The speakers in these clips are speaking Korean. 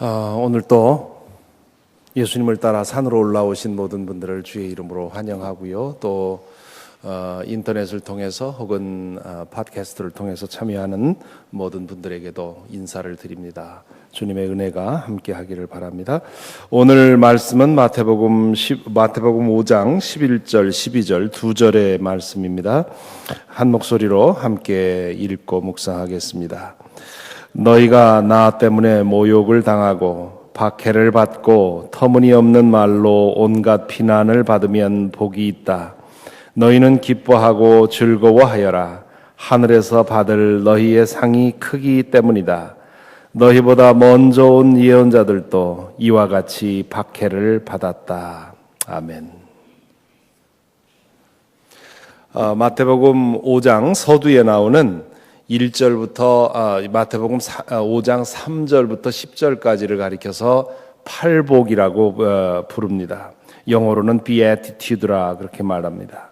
오늘 또 예수님을 따라 산으로 올라오신 모든 분들을 주의 이름으로 환영하고요. 또 인터넷을 통해서 혹은 팟캐스트를 통해서 참여하는 모든 분들에게도 인사를 드립니다. 주님의 은혜가 함께 하기를 바랍니다. 오늘 말씀은 마태복음 5장 11절 12절 두 절의 말씀입니다. 한 목소리로 함께 읽고 묵상하겠습니다. 너희가 나 때문에 모욕을 당하고 박해를 받고 터무니없는 말로 온갖 비난을 받으면 복이 있다. 너희는 기뻐하고 즐거워하여라. 하늘에서 받을 너희의 상이 크기 때문이다. 너희보다 먼저 온 예언자들도 이와 같이 박해를 받았다. 아멘. 마태복음 5장 서두에 나오는 1절부터 마태복음 5장 3절부터 10절까지를 가리켜서 팔복이라고 부릅니다. 영어로는 beatitude라 그렇게 말합니다.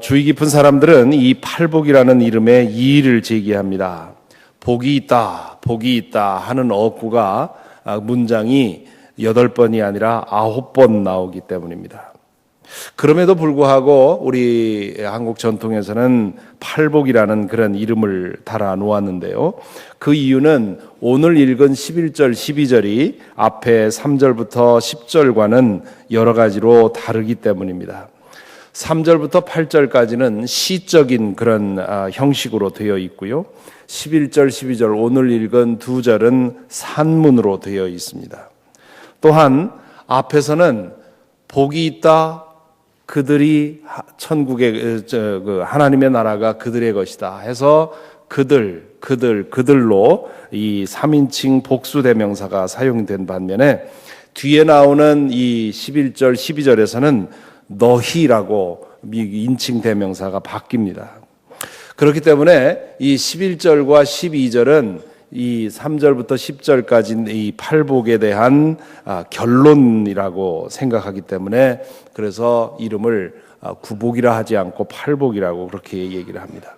주의 깊은 사람들은 이 팔복이라는 이름에 이의를 제기합니다. 복이 있다, 복이 있다 하는 어구가 문장이 8번이 아니라 9번 나오기 때문입니다. 그럼에도 불구하고 우리 한국 전통에서는 팔복이라는 그런 이름을 달아 놓았는데요. 그 이유는 오늘 읽은 11절, 12절이 앞에 3절부터 10절과는 여러 가지로 다르기 때문입니다. 3절부터 8절까지는 시적인 그런 형식으로 되어 있고요. 11절, 12절 오늘 읽은 두 절은 산문으로 되어 있습니다. 또한 앞에서는 복이 있다, 그들이 천국의 하나님의 나라가 그들의 것이다 해서 그들로 이 3인칭 복수 대명사가 사용된 반면에 뒤에 나오는 이 11절 12절에서는 너희라고 인칭 대명사가 바뀝니다. 그렇기 때문에 이 11절과 12절은 이 3절부터 10절까지 이 팔복에 대한 결론이라고 생각하기 때문에 그래서 이름을 구복이라 하지 않고 팔복이라고 그렇게 얘기를 합니다.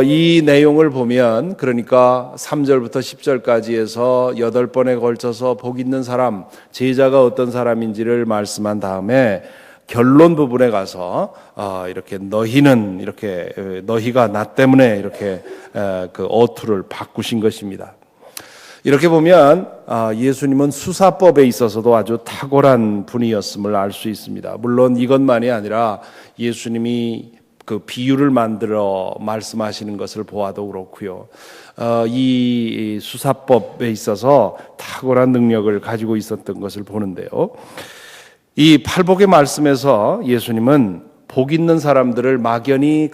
이 내용을 보면 그러니까 3절부터 10절까지 해서 8번에 걸쳐서 복 있는 사람, 제자가 어떤 사람인지를 말씀한 다음에 결론 부분에 가서 이렇게 너희는 이렇게 너희가 나 때문에 이렇게 그 어투를 바꾸신 것입니다. 이렇게 보면 예수님은 수사법에 있어서도 아주 탁월한 분이었음을 알 수 있습니다. 물론 이것만이 아니라 예수님이 그 비유를 만들어 말씀하시는 것을 보아도 그렇고요. 이 수사법에 있어서 탁월한 능력을 가지고 있었던 것을 보는데요. 이 팔복의 말씀에서 예수님은 복 있는 사람들을 막연히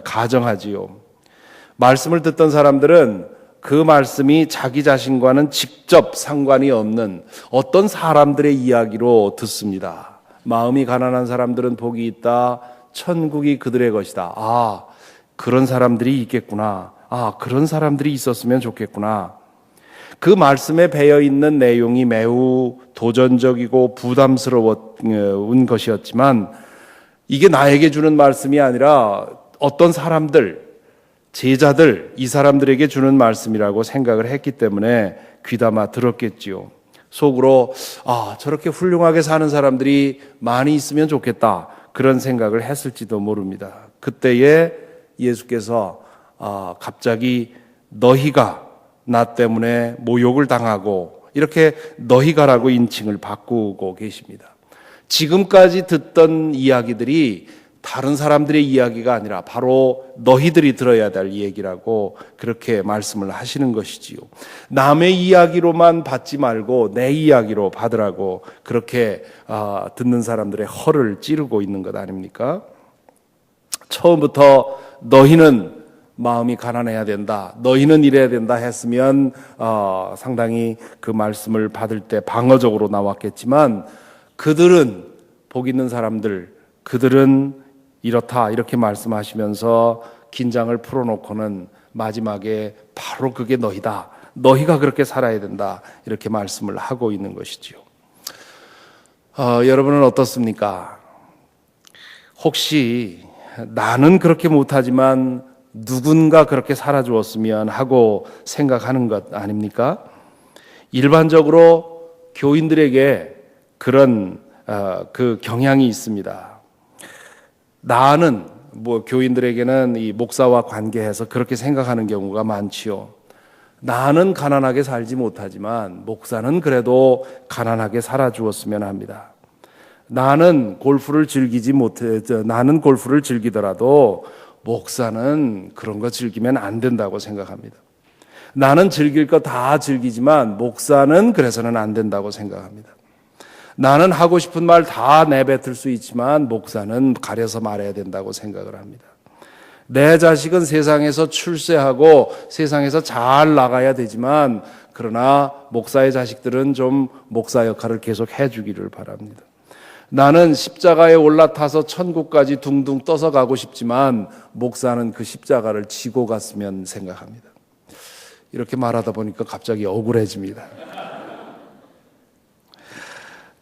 가정하지요. 말씀을 듣던 사람들은 그 말씀이 자기 자신과는 직접 상관이 없는 어떤 사람들의 이야기로 듣습니다. 마음이 가난한 사람들은 복이 있다. 천국이 그들의 것이다. 그런 사람들이 있겠구나. 그런 사람들이 있었으면 좋겠구나. 그 말씀에 배어 있는 내용이 매우 도전적이고 부담스러운 것이었지만 이게 나에게 주는 말씀이 아니라 어떤 사람들, 제자들, 이 사람들에게 주는 말씀이라고 생각을 했기 때문에 귀담아 들었겠지요. 속으로 저렇게 훌륭하게 사는 사람들이 많이 있으면 좋겠다 그런 생각을 했을지도 모릅니다. 그때에 예수께서 갑자기 너희가 나 때문에 모욕을 당하고 이렇게 너희가라고 인칭을 바꾸고 계십니다. 지금까지 듣던 이야기들이 다른 사람들의 이야기가 아니라 바로 너희들이 들어야 될 얘기라고 그렇게 말씀을 하시는 것이지요. 남의 이야기로만 받지 말고 내 이야기로 받으라고 그렇게 듣는 사람들의 허를 찌르고 있는 것 아닙니까? 처음부터 너희는 마음이 가난해야 된다, 너희는 이래야 된다 했으면 상당히 그 말씀을 받을 때 방어적으로 나왔겠지만 그들은 복 있는 사람들, 그들은 이렇다 이렇게 말씀하시면서 긴장을 풀어놓고는 마지막에 바로 그게 너희다, 너희가 그렇게 살아야 된다 이렇게 말씀을 하고 있는 것이지요. 여러분은 어떻습니까? 혹시 나는 그렇게 못하지만 누군가 그렇게 살아주었으면 하고 생각하는 것 아닙니까? 일반적으로 교인들에게 그런 그 경향이 있습니다. 나는 교인들에게는 이 목사와 관계해서 그렇게 생각하는 경우가 많지요. 나는 가난하게 살지 못하지만 목사는 그래도 가난하게 살아주었으면 합니다. 나는 골프를 즐기더라도 목사는 그런 거 즐기면 안 된다고 생각합니다. 나는 즐길 거 다 즐기지만 목사는 그래서는 안 된다고 생각합니다. 나는 하고 싶은 말 다 내뱉을 수 있지만 목사는 가려서 말해야 된다고 생각을 합니다. 내 자식은 세상에서 출세하고 세상에서 잘 나가야 되지만 그러나 목사의 자식들은 좀 목사 역할을 계속 해주기를 바랍니다. 나는 십자가에 올라타서 천국까지 둥둥 떠서 가고 싶지만 목사는 그 십자가를 지고 갔으면 생각합니다. 이렇게 말하다 보니까 갑자기 억울해집니다.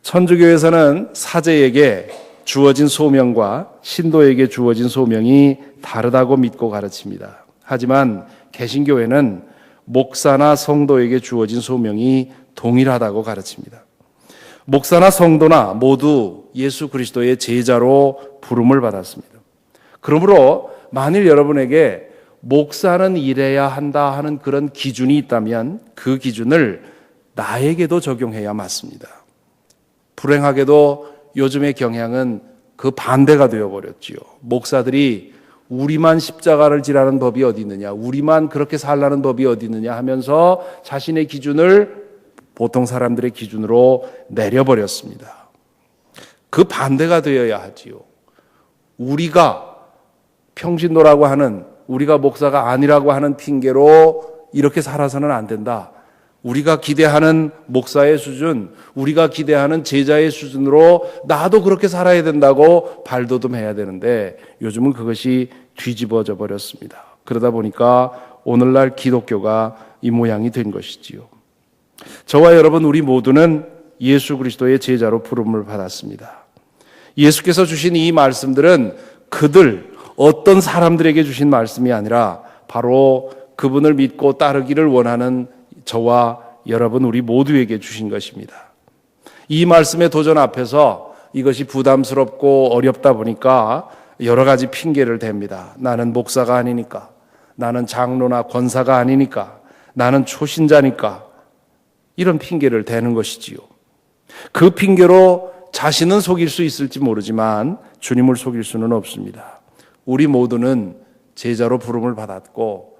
천주교에서는 사제에게 주어진 소명과 신도에게 주어진 소명이 다르다고 믿고 가르칩니다. 하지만 개신교회는 목사나 성도에게 주어진 소명이 동일하다고 가르칩니다. 목사나 성도나 모두 예수 그리스도의 제자로 부름을 받았습니다. 그러므로 만일 여러분에게 목사는 이래야 한다 하는 그런 기준이 있다면 그 기준을 나에게도 적용해야 맞습니다. 불행하게도 요즘의 경향은 그 반대가 되어버렸지요. 목사들이 우리만 십자가를 지라는 법이 어디 있느냐, 우리만 그렇게 살라는 법이 어디 있느냐 하면서 자신의 기준을 보통 사람들의 기준으로 내려버렸습니다. 그 반대가 되어야 하지요. 우리가 평신도라고 하는, 우리가 목사가 아니라고 하는 핑계로 이렇게 살아서는 안 된다. 우리가 기대하는 목사의 수준, 우리가 기대하는 제자의 수준으로 나도 그렇게 살아야 된다고 발돋움해야 되는데 요즘은 그것이 뒤집어져 버렸습니다. 그러다 보니까 오늘날 기독교가 이 모양이 된 것이지요. 저와 여러분 우리 모두는 예수 그리스도의 제자로 부름을 받았습니다. 예수께서 주신 이 말씀들은 그들 어떤 사람들에게 주신 말씀이 아니라 바로 그분을 믿고 따르기를 원하는 저와 여러분 우리 모두에게 주신 것입니다. 이 말씀의 도전 앞에서 이것이 부담스럽고 어렵다 보니까 여러 가지 핑계를 댑니다. 나는 목사가 아니니까, 나는 장로나 권사가 아니니까, 나는 초신자니까, 이런 핑계를 대는 것이지요. 그 핑계로 자신은 속일 수 있을지 모르지만 주님을 속일 수는 없습니다. 우리 모두는 제자로 부름을 받았고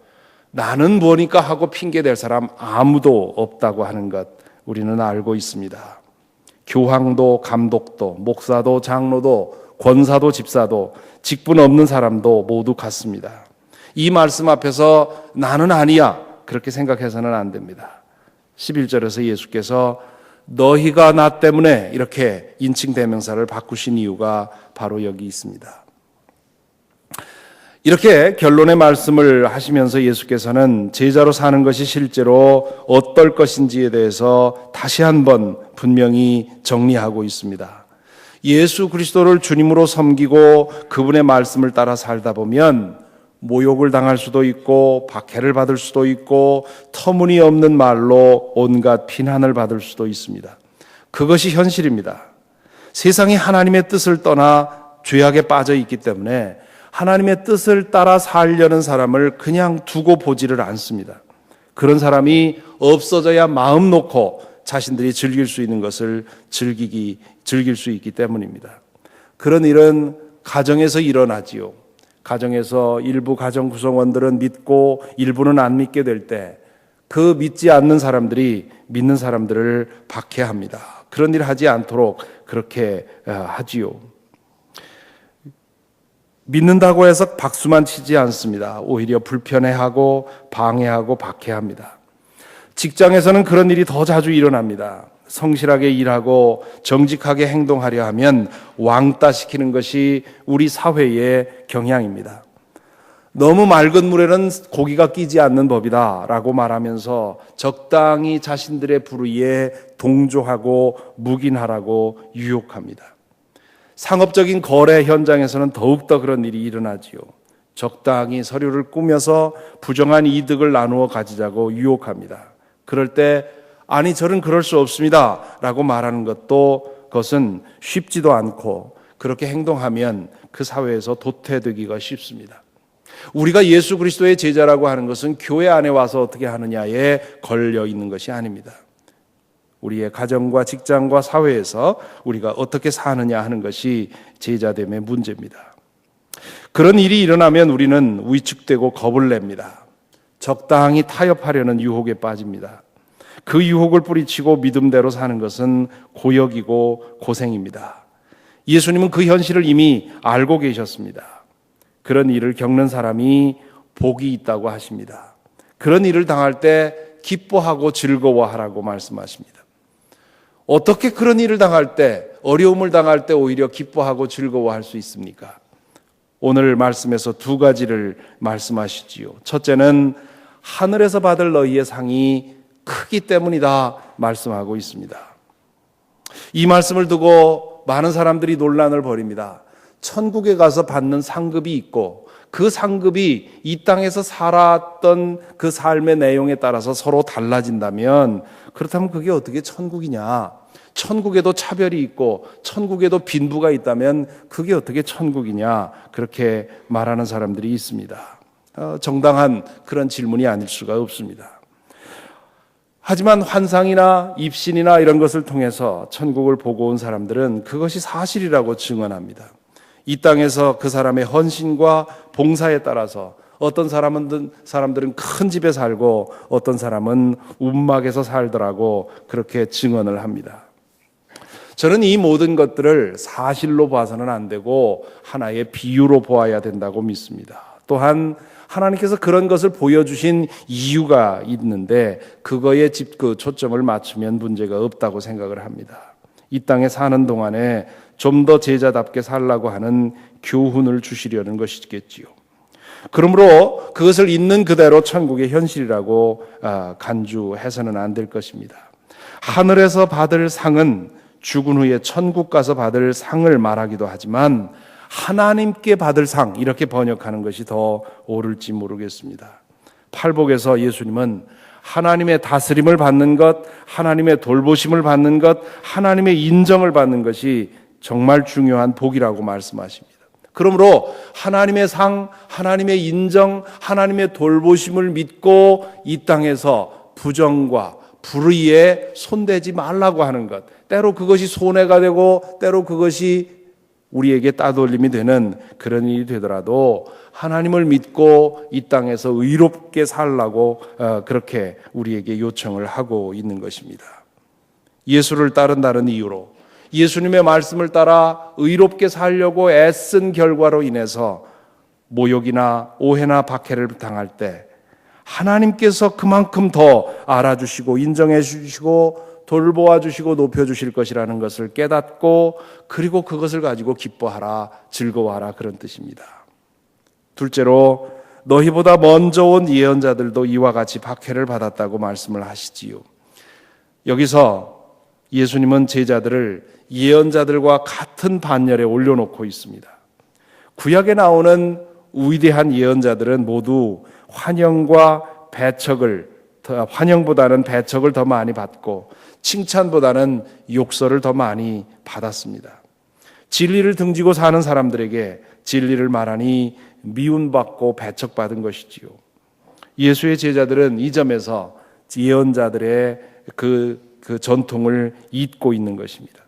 나는 뭐니까 하고 핑계댈 사람 아무도 없다고 하는 것 우리는 알고 있습니다. 교황도 감독도 목사도 장로도 권사도 집사도 직분 없는 사람도 모두 같습니다. 이 말씀 앞에서 나는 아니야 그렇게 생각해서는 안 됩니다. 11절에서 예수께서 너희가 나 때문에 이렇게 인칭 대명사를 바꾸신 이유가 바로 여기 있습니다. 이렇게 결론의 말씀을 하시면서 예수께서는 제자로 사는 것이 실제로 어떨 것인지에 대해서 다시 한번 분명히 정리하고 있습니다. 예수 그리스도를 주님으로 섬기고 그분의 말씀을 따라 살다 보면 모욕을 당할 수도 있고 박해를 받을 수도 있고 터무니없는 말로 온갖 비난을 받을 수도 있습니다. 그것이 현실입니다. 세상이 하나님의 뜻을 떠나 죄악에 빠져 있기 때문에 하나님의 뜻을 따라 살려는 사람을 그냥 두고 보지를 않습니다. 그런 사람이 없어져야 마음 놓고 자신들이 즐길 수 있는 것을 즐길 수 있기 때문입니다. 그런 일은 가정에서 일어나지요. 가정에서 일부 가정 구성원들은 믿고 일부는 안 믿게 될 때 그 믿지 않는 사람들이 믿는 사람들을 박해합니다. 그런 일 하지 않도록 그렇게 하지요. 믿는다고 해서 박수만 치지 않습니다. 오히려 불편해하고 방해하고 박해합니다. 직장에서는 그런 일이 더 자주 일어납니다. 성실하게 일하고 정직하게 행동하려 하면 왕따시키는 것이 우리 사회의 경향입니다. 너무 맑은 물에는 고기가 끼지 않는 법이다 라고 말하면서 적당히 자신들의 불의에 동조하고 묵인하라고 유혹합니다. 상업적인 거래 현장에서는 더욱더 그런 일이 일어나지요. 적당히 서류를 꾸며서 부정한 이득을 나누어 가지자고 유혹합니다. 그럴 때 아니 저는 그럴 수 없습니다 라고 말하는 것도 그것은 쉽지도 않고 그렇게 행동하면 그 사회에서 도태되기가 쉽습니다. 우리가 예수 그리스도의 제자라고 하는 것은 교회 안에 와서 어떻게 하느냐에 걸려 있는 것이 아닙니다. 우리의 가정과 직장과 사회에서 우리가 어떻게 사느냐 하는 것이 제자됨의 문제입니다. 그런 일이 일어나면 우리는 위축되고 겁을 냅니다. 적당히 타협하려는 유혹에 빠집니다. 그 유혹을 뿌리치고 믿음대로 사는 것은 고역이고 고생입니다. 예수님은 그 현실을 이미 알고 계셨습니다. 그런 일을 겪는 사람이 복이 있다고 하십니다. 그런 일을 당할 때 기뻐하고 즐거워하라고 말씀하십니다. 어떻게 그런 일을 당할 때, 어려움을 당할 때 오히려 기뻐하고 즐거워할 수 있습니까? 오늘 말씀에서 두 가지를 말씀하시지요. 첫째는 하늘에서 받을 너희의 상이 크기 때문이다 말씀하고 있습니다. 이 말씀을 두고 많은 사람들이 논란을 벌입니다. 천국에 가서 받는 상급이 있고 그 상급이 이 땅에서 살았던 그 삶의 내용에 따라서 서로 달라진다면 그렇다면 그게 어떻게 천국이냐? 천국에도 차별이 있고 천국에도 빈부가 있다면 그게 어떻게 천국이냐? 그렇게 말하는 사람들이 있습니다. 정당한 그런 질문이 아닐 수가 없습니다. 하지만 환상이나 입신이나 이런 것을 통해서 천국을 보고 온 사람들은 그것이 사실이라고 증언합니다. 이 땅에서 그 사람의 헌신과 봉사에 따라서 어떤 사람들은 큰 집에 살고 어떤 사람은 움막에서 살더라고 그렇게 증언을 합니다. 저는 이 모든 것들을 사실로 봐서는 안 되고 하나의 비유로 보아야 된다고 믿습니다. 또한 하나님께서 그런 것을 보여주신 이유가 있는데 그거에 초점을 맞추면 문제가 없다고 생각을 합니다. 이 땅에 사는 동안에 좀 더 제자답게 살라고 하는 교훈을 주시려는 것이겠지요. 그러므로 그것을 있는 그대로 천국의 현실이라고 간주해서는 안 될 것입니다. 하늘에서 받을 상은 죽은 후에 천국 가서 받을 상을 말하기도 하지만 하나님께 받을 상 이렇게 번역하는 것이 더 옳을지 모르겠습니다. 팔복에서 예수님은 하나님의 다스림을 받는 것, 하나님의 돌보심을 받는 것, 하나님의 인정을 받는 것이 정말 중요한 복이라고 말씀하십니다. 그러므로 하나님의 상, 하나님의 인정, 하나님의 돌보심을 믿고 이 땅에서 부정과 불의에 손대지 말라고 하는 것, 때로 그것이 손해가 되고 때로 그것이 우리에게 따돌림이 되는 그런 일이 되더라도 하나님을 믿고 이 땅에서 의롭게 살라고 그렇게 우리에게 요청을 하고 있는 것입니다. 예수를 따른다는 이유로 예수님의 말씀을 따라 의롭게 살려고 애쓴 결과로 인해서 모욕이나 오해나 박해를 당할 때 하나님께서 그만큼 더 알아주시고 인정해 주시고 돌보아 주시고 높여주실 것이라는 것을 깨닫고 그리고 그것을 가지고 기뻐하라, 즐거워하라 그런 뜻입니다. 둘째로 너희보다 먼저 온 예언자들도 이와 같이 박해를 받았다고 말씀을 하시지요. 여기서 예수님은 제자들을 예언자들과 같은 반열에 올려놓고 있습니다. 구약에 나오는 위대한 예언자들은 모두 환영보다는 배척을 더 많이 받고 칭찬보다는 욕설을 더 많이 받았습니다. 진리를 등지고 사는 사람들에게 진리를 말하니 미움받고 배척받은 것이지요. 예수의 제자들은 이 점에서 예언자들의 그 전통을 잇고 있는 것입니다.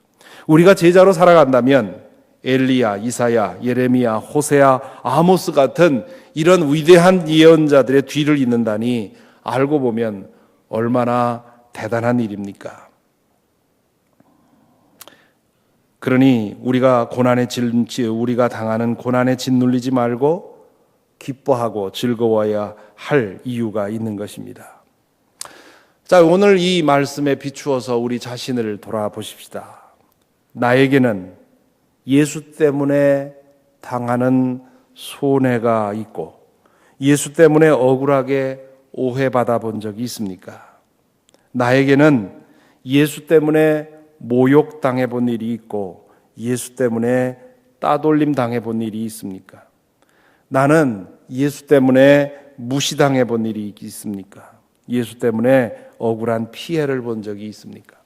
우리가 제자로 살아간다면 엘리야, 이사야, 예레미야, 호세아, 아모스 같은 이런 위대한 예언자들의 뒤를 잇는다니 알고 보면 얼마나 대단한 일입니까? 그러니 우리가 당하는 고난에 짓눌리지 말고 기뻐하고 즐거워야 할 이유가 있는 것입니다. 자, 오늘 이 말씀에 비추어서 우리 자신을 돌아보십시다. 나에게는 예수 때문에 당하는 손해가 있고 예수 때문에 억울하게 오해받아 본 적이 있습니까? 나에게는 예수 때문에 모욕당해 본 일이 있고 예수 때문에 따돌림 당해 본 일이 있습니까? 나는 예수 때문에 무시당해 본 일이 있습니까? 예수 때문에 억울한 피해를 본 적이 있습니까?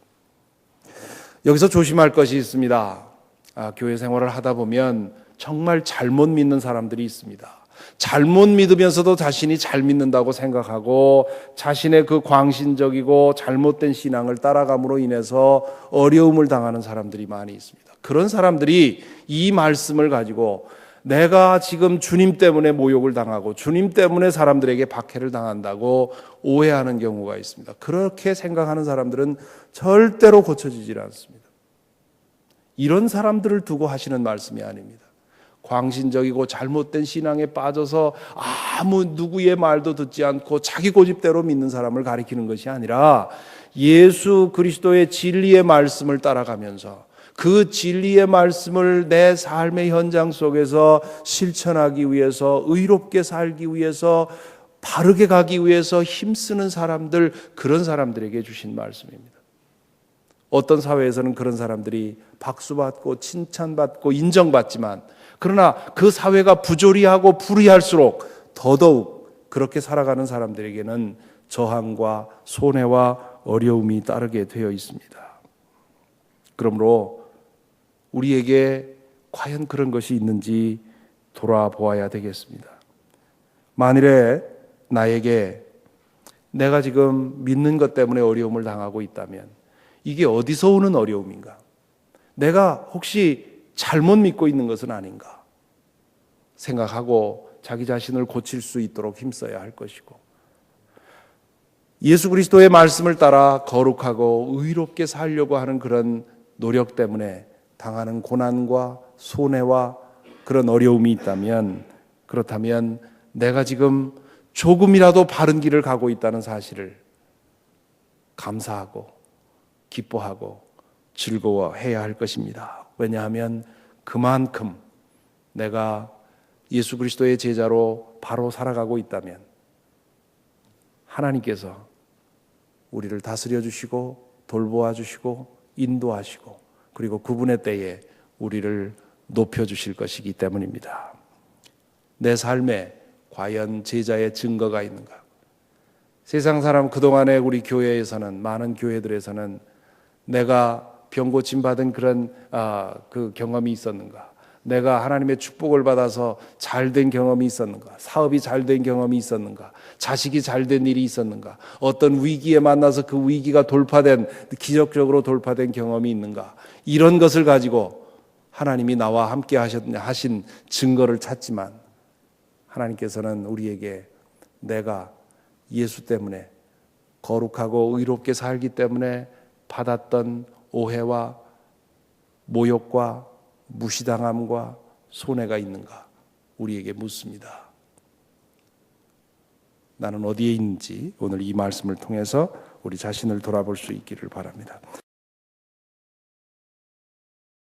여기서 조심할 것이 있습니다. 교회 생활을 하다 보면 정말 잘못 믿는 사람들이 있습니다. 잘못 믿으면서도 자신이 잘 믿는다고 생각하고 자신의 그 광신적이고 잘못된 신앙을 따라감으로 인해서 어려움을 당하는 사람들이 많이 있습니다. 그런 사람들이 이 말씀을 가지고 내가 지금 주님 때문에 모욕을 당하고 주님 때문에 사람들에게 박해를 당한다고 오해하는 경우가 있습니다. 그렇게 생각하는 사람들은 절대로 고쳐지질 않습니다. 이런 사람들을 두고 하시는 말씀이 아닙니다. 광신적이고 잘못된 신앙에 빠져서 아무 누구의 말도 듣지 않고 자기 고집대로 믿는 사람을 가리키는 것이 아니라 예수 그리스도의 진리의 말씀을 따라가면서 그 진리의 말씀을 내 삶의 현장 속에서 실천하기 위해서, 의롭게 살기 위해서, 바르게 가기 위해서 힘쓰는 사람들, 그런 사람들에게 주신 말씀입니다. 어떤 사회에서는 그런 사람들이 박수받고 칭찬받고 인정받지만, 그러나 그 사회가 부조리하고 불의할수록 더더욱 그렇게 살아가는 사람들에게는 저항과 손해와 어려움이 따르게 되어 있습니다. 그러므로 우리에게 과연 그런 것이 있는지 돌아보아야 되겠습니다. 만일에 나에게 내가 지금 믿는 것 때문에 어려움을 당하고 있다면 이게 어디서 오는 어려움인가? 내가 혹시 잘못 믿고 있는 것은 아닌가? 생각하고 자기 자신을 고칠 수 있도록 힘써야 할 것이고, 예수 그리스도의 말씀을 따라 거룩하고 의롭게 살려고 하는 그런 노력 때문에 당하는 고난과 손해와 그런 어려움이 있다면, 그렇다면 내가 지금 조금이라도 바른 길을 가고 있다는 사실을 감사하고 기뻐하고 즐거워해야 할 것입니다. 왜냐하면 그만큼 내가 예수 그리스도의 제자로 바로 살아가고 있다면 하나님께서 우리를 다스려 주시고 돌보아 주시고 인도하시고 그리고 그분의 때에 우리를 높여주실 것이기 때문입니다. 내 삶에 과연 제자의 증거가 있는가? 세상 사람 그동안에 우리 교회에서는, 많은 교회들에서는 내가 병 고침 받은 그런 그 경험이 있었는가? 내가 하나님의 축복을 받아서 잘된 경험이 있었는가? 사업이 잘된 경험이 있었는가? 자식이 잘된 일이 있었는가? 어떤 위기에 만나서 그 위기가 기적적으로 돌파된 경험이 있는가? 이런 것을 가지고 하나님이 나와 함께 하신 증거를 찾지만, 하나님께서는 우리에게 내가 예수 때문에 거룩하고 의롭게 살기 때문에 받았던 오해와 모욕과 무시당함과 손해가 있는가? 우리에게 묻습니다. 나는 어디에 있는지 오늘 이 말씀을 통해서 우리 자신을 돌아볼 수 있기를 바랍니다.